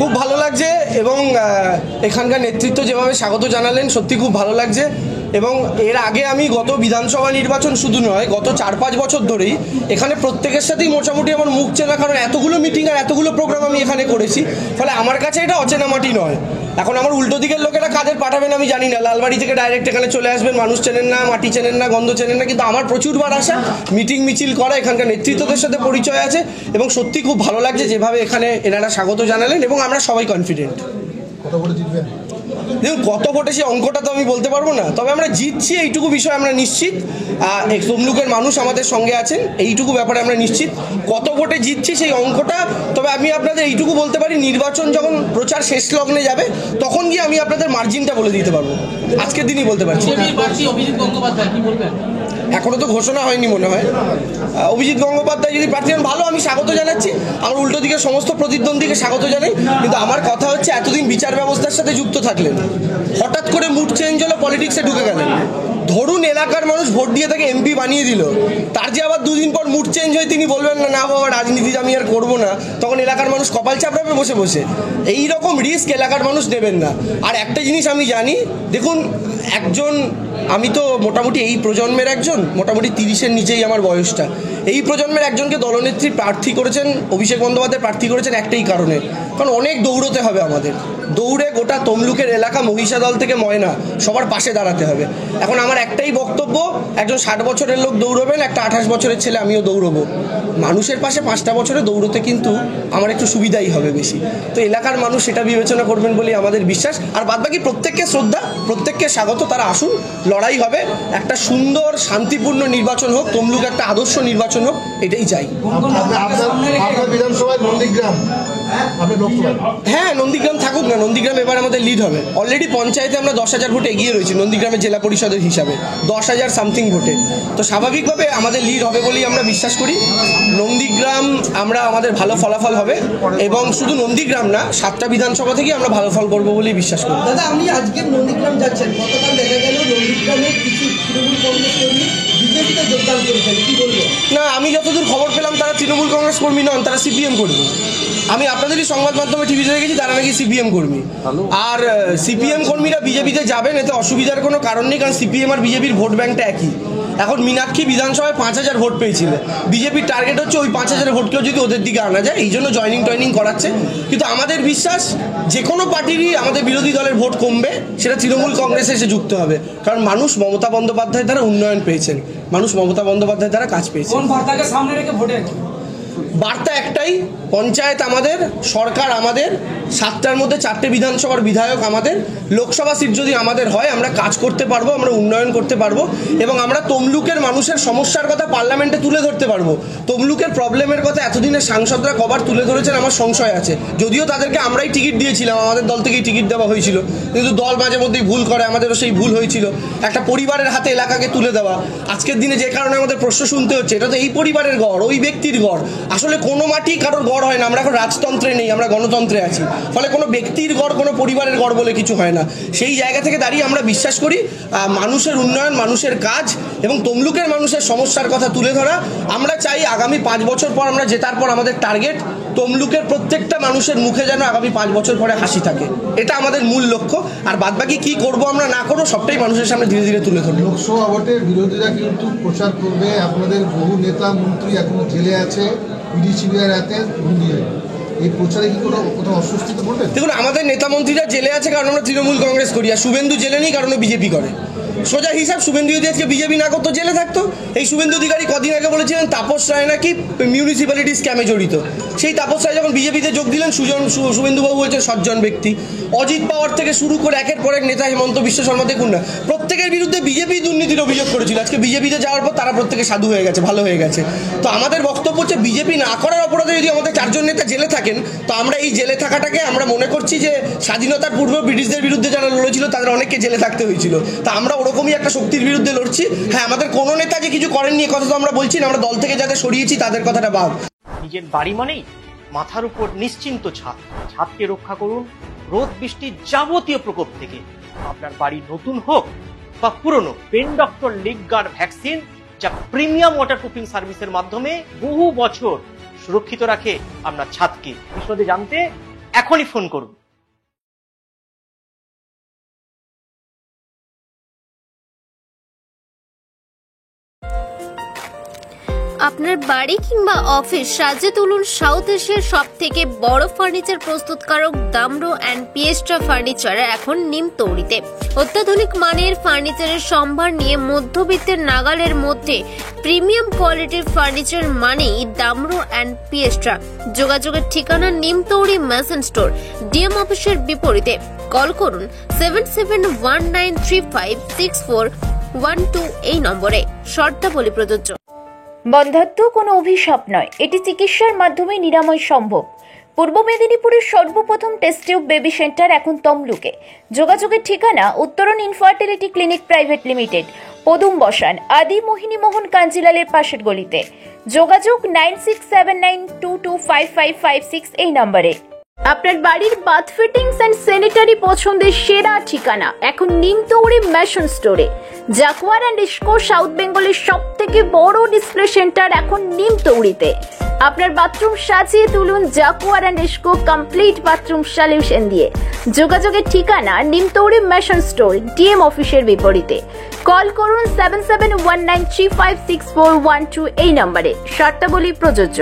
খুব ভালো লাগছে এবং এখানকার নেতৃত্ব যেভাবে স্বাগত জানালেন সত্যি খুব ভালো লাগছে। এবং এর আগে আমি গত বিধানসভা নির্বাচন শুধু নয়, গত 4-5 বছর ধরেই এখানে প্রত্যেকের সাথেই মোটামুটি আমার মুখ চেনা, কারণ এতগুলো মিটিং আর এতগুলো প্রোগ্রাম আমি এখানে করেছি। ফলে আমার কাছে এটা অচেনা মাটি নয়। এখন আমার উল্টো দিকের লোকেরা কাদের পাঠাবেন আমি জানি না, লালবাড়ি থেকে ডাইরেক্ট এখানে চলে আসবেন, মানুষ চেনেন না, মাটি চেনেন না, গন্ধ চেনেন না, কিন্তু আমার প্রচুরবার আসা, মিটিং মিছিল করা, এখানকার নেতৃত্বদের সাথে পরিচয় আছে এবং সত্যি খুব ভালো লাগছে যেভাবে এখানে এনারা স্বাগত জানালেন এবং আমরা সবাই কনফিডেন্ট। দেখুন, কত ভোটে সেই অঙ্কটা তো আমি বলতে পারবো না, তবে আমরা জিতছি এইটুকু বিষয় আমরা নিশ্চিত। তমলুকের মানুষ আমাদের সঙ্গে আছেন এইটুকু ব্যাপারে আমরা নিশ্চিত। কত ভোটে জিতছি সেই অঙ্কটা, তবে আমি আপনাদের এইটুকু বলতে পারি, নির্বাচন যখন প্রচার শেষ লগ্নে যাবে তখন গিয়ে আমি আপনাদের মার্জিনটা বলে দিতে পারবো, আজকের দিনই বলতে পারছি। এখনো তো ঘোষণা হয়নি মনে হয়। অভিজিৎ গঙ্গোপাধ্যায় যদি প্রার্থী হন ভালো, আমি স্বাগত জানাচ্ছি, আমার উল্টো দিকে সমস্ত প্রতিদ্বন্দ্বীকে স্বাগত জানাই। কিন্তু আমার কথা হচ্ছে, এতদিন বিচার ব্যবস্থার সাথে যুক্ত থাকলেন, হঠাৎ করে মুড চেঞ্জ হলো, পলিটিক্সে ঢুকে গেলেন। ধরুন এলাকার মানুষ ভোট দিয়ে তাকে এমপি বানিয়ে দিল, তার যে আবার দুদিন পর মুড চেঞ্জ হয়ে তিনি বলবেন না না বাবা রাজনীতি আমি আর করবো না, তখন এলাকার মানুষ কপাল চাপড়াবে বসে বসে। এই রকম রিস্ক এলাকার মানুষ নেবেন না। আর একটা জিনিস আমি জানি, দেখুন একজন, আমি তো মোটামুটি এই প্রজন্মের একজন, মোটামুটি 30-এর নিচেই আমার বয়সটা, এই প্রজন্মের একজনকে দলনেত্রী প্রার্থী করেছেন, অভিষেক বন্দ্যোপাধ্যায় প্রার্থী করেছেন একটাই কারণে, কারণ অনেক দৌড়তে হবে আমাদের, দৌড়ে গোটা তমলুকের এলাকা মহিষাদল থেকে ময়না সবার পাশে দাঁড়াতে হবে। এখন আমার একটাই বক্তব্য, একজন 60 বছরের লোক দৌড়বেন, একটা 28 বছরের ছেলে আমিও দৌড়বো, মানুষের পাশে 5টা বছরে দৌড়তে কিন্তু আমার একটু সুবিধাই হবে বেশি। তো এলাকার মানুষ সেটা বিবেচনা করবেন বলে আমাদের বিশ্বাস। আর বাদবাকি প্রত্যেককে শ্রদ্ধা, প্রত্যেককে স্বাগত, তারা আসুন, লড়াই হবে, একটা সুন্দর শান্তিপূর্ণ নির্বাচন হোক, তমলুক একটা আদর্শ নির্বাচন হোক, এটাই চাই। হ্যাঁ, নন্দীগ্রাম থাকুক না, নন্দীগ্রাম এবার আমাদের লিড হবে। অলরেডি পঞ্চায়েতে আমরা 10,000 ভোটে এগিয়ে রয়েছি নন্দীগ্রামের জেলা পরিষদের হিসাবে, 10,000 সামথিং ভোটে। তো স্বাভাবিকভাবে আমাদের লিড হবে বলেই আমরা বিশ্বাস করি। নন্দীগ্রাম আমরা আমাদের ভালো ফলাফল হবে, এবং শুধু নন্দীগ্রাম না, 7টা বিধানসভা থেকে আমরা ভালো ফল করবো বলেই বিশ্বাস করি। দাদা, আপনি আজকে নন্দীগ্রাম যাচ্ছেন, গতকাল দেখা গেল নন্দীগ্রামে কিছু তৃণমূল কংগ্রেস কর্মী বিজেপিতে যোগদান করেছেন, কি বলবো? না, আমি যতদূর খবর পেলাম তারা তৃণমূল কংগ্রেস কর্মী নন, তারা সিপিএম কর্মী। আমি আপনাদেরই সংবাদ মাধ্যমে টিভিতে দেখেছি তারা নাকি সিপিএম কর্মী। আর সিপিএম কর্মীরা বিজেপিতে যাবেন, এতে অসুবিধার কোনো কারণ নেই, কারণ সিপিএম আর বিজেপির ভোট ব্যাংকটা একই। এখন মীনাক্ষী বিধানসভায় 5,000 ভোট পেয়েছিল, বিজেপির টার্গেট হচ্ছে ওই 5,000 ভোটকেও যদি ওদের দিকে আনা যায়, এই জন্য জয়নিং করাচ্ছে। কিন্তু আমাদের বিশ্বাস, যে কোনো পার্টিরই আমাদের বিরোধী দলের ভোট কমবে, সেটা তৃণমূল কংগ্রেসে এসে যুক্ত হবে, কারণ মানুষ মমতা বন্দ্যোপাধ্যায় দ্বারা উন্নয়ন পেয়েছেন, মানুষ মমতা বন্দ্যোপাধ্যায় দ্বারা কাজ পেয়েছে। বার্তা একটাই, পঞ্চায়েত আমাদের, সরকার আমাদের, 7টার মধ্যে 4টে বিধানসভার বিধায়ক আমাদের, লোকসভা সিট যদি আমাদের হয় আমরা কাজ করতে পারবো, আমরা উন্নয়ন করতে পারবো, এবং আমরা তমলুকের মানুষের সমস্যার কথা পার্লামেন্টে তুলে ধরতে পারবো। তমলুকের প্রবলেমের কথা এতদিনের সাংসদরা কবার তুলে ধরেছেন আমার সংশয় আছে, যদিও তাদেরকে আমরাই টিকিট দিয়েছিলাম, আমাদের দল থেকেই টিকিট দেওয়া হয়েছিল, কিন্তু দল মাঝে মধ্যেই ভুল করে, আমাদেরও সেই ভুল হয়েছিল, একটা পরিবারের হাতে এলাকাকে তুলে দেওয়া। আজকের দিনে যে কারণে আমাদের প্রশ্ন শুনতে হচ্ছে, এটা তো এই পরিবারের গড়, ওই ব্যক্তির গড়। আসলে কোনো মাটি কারোর গড় হয় না, আমরা এখন রাজতন্ত্রে নেই, আমরা গণতন্ত্রে আছি, ফলে কোনো ব্যক্তির গড়, কোনো পরিবারের গড় বলে কিছু হয় না। সেই জায়গা থেকে দাঁড়িয়ে আমরা বিশ্বাস করি মানুষের উন্নয়ন, মানুষের কাজ এবং তমলুকের মানুষের সমস্যার কথা তুলে ধরা। আমরা চাই আগামী 5 বছর পর আমরা জেতার পর আমাদের টার্গেট, তমলুকের প্রত্যেকটা মানুষের মুখে যেন আগামী 5 বছর পরে হাসি থাকে, এটা আমাদের মূল লক্ষ্য। আর বাদবাকি কি করবো আমরা না করবো সবটাই মানুষের সামনে ধীরে ধীরে তুলে ধরবো। লোকসভা ভোটে বিরোধীরা কিন্তু প্রচার করবে, আপনাদের বহু নেতা মন্ত্রী এখনো জেলে আছে, ইডি সিবিআই হাতে, এই প্রচারে কি কোনো কোথাও অস্বস্তিতে পড়বে? দেখুন, আমাদের নেতা মন্ত্রীরা জেলে আছে কারণ আমরা তৃণমূল কংগ্রেস করি, আর শুভেন্দু জেলে নেই কারণ বিজেপি করে। সোজা হিসাব, শুভেন্দু যদি আজকে বিজেপি না করতো জেলে থাকতো। এই শুভেন্দু অধিকারী কদিন আগে বলেছিলেন তাপস রায় নাকি মিউনিসিপ্যালিটি স্ক্যামে জড়িত, সেই তাপস রায় যখন বিজেপিতে যোগ দিলেন, শুভেন্দুবাবু হয়েছে সজ্জন ব্যক্তি। অজিত পাওয়ার থেকে শুরু করে একের পর এক নেতা, হেমন্ত বিশ্ব শর্মা, দেখুন না, প্রত্যেকের বিরুদ্ধে বিজেপি দুর্নীতির অভিযোগ করেছিল, আজকে বিজেপিতে যাওয়ার পর তারা প্রত্যেকে সাধু হয়ে গেছে, ভালো হয়ে গেছে। তো আমাদের বক্তব্য হচ্ছে, বিজেপি না করার অপরাধে যদি আমাদের 4 জন নেতা জেলে থাকেন, তো আমরা এই জেলে থাকাটাকে আমরা মনে করছি যে স্বাধীনতার পূর্বে ব্রিটিশদের বিরুদ্ধে যারা লড়েছিল তাদের অনেককে জেলে থাকতে হয়েছিল, তা আমরা ওরকমই একটা শক্তির বিরুদ্ধে লড়ছি। হ্যাঁ, আমাদের কোনো নেতা যে কিছু করেননি কথা তো আমরা বলছি না, আমরা দল থেকে যাদের সরিয়েছি তাদের কথাটা বাদ। নিজের বাড়ি মানেই মাথার উপর নিশ্চিন্ত ছাদ, ছাদকে রক্ষা করুন রোদ বৃষ্টির যাবতীয় প্রকোপ থেকে। আপনার বাড়ি নতুন হোক বা পুরনো, pen doctor leak guard vaccine, যা প্রিমিয়াম ওয়াটারপ্রুফিং সার্ভিসের মাধ্যমে বহু বছর সুরক্ষিত রাখে আপনার ছাদকে। বিশদে জানতে এখনই ফোন করুন। আপনার বাড়ি কিংবা অফিস সাজিয়ে তুলুন সাউথ এশিয়ার সব থেকে বড় ফার্নিচার প্রস্তুতকারক দামরো অ্যান্ড পিয়েস্ট্রা ফার্নিচার এখন নিমতৌড়িতে। অত্যাধুনিক মানের ফার্নিচারের সম্ভার নিয়ে মধ্যবিত্তের নাগালের মধ্যে প্রিমিয়াম কোয়ালিটির ফার্নিচার মানেই দামরো অ্যান্ড পিয়েস্ট্রা। যোগাযোগের ঠিকানা নিমতৌড়ি মেসন স্টোর, ডিএম অফিসের বিপরীতে। কল করুন 7719356412 এই নম্বরে। শর্তাবলী প্রযোজ্য। বন্ধ্যাত্ব কোনো অভিশাপ নয়, এটি চিকিৎসার মাধ্যমে নিরাময় সম্ভব। পূর্ব মেদিনীপুরের সর্বপ্রথম টেস্ট টিউব বেবি সেন্টার এখন তমলুকে। যোগাযোগের ঠিকানা উত্তরণ ইনফার্টিলিটি ক্লিনিক প্রাইভেট লিমিটেড, পদুম বসান, আদি মোহিনী মোহন কাঞ্জিলালের পাশের গলিতে। যোগাযোগ 9679225556 এই নম্বরে। আপনার বাড়ির বাথ ফিটিংস এন্ড স্যানিটারি পছন্দের সেরা ঠিকানা এখন নিমতৌড়ি মেশন স্টোরে। জাকুয়ার অ্যান্ড ইস্কো সাউথ বেঙ্গলের সব থেকে বড় ডিসপ্লে সেন্টার এখন নিমতৌড়িতে। আপনার বাথরুম সাজিয়ে তুলুন Jaquar and IISCO complete bathroom solution দিয়ে। যোগাযোগের ঠিকানা নিমতৌড়ি মেশন স্টোর, ডিএম অফিসের বিপরীতে। কল করুন 7719356412 এই নম্বরে। শর্তাবলী প্রযোজ্য।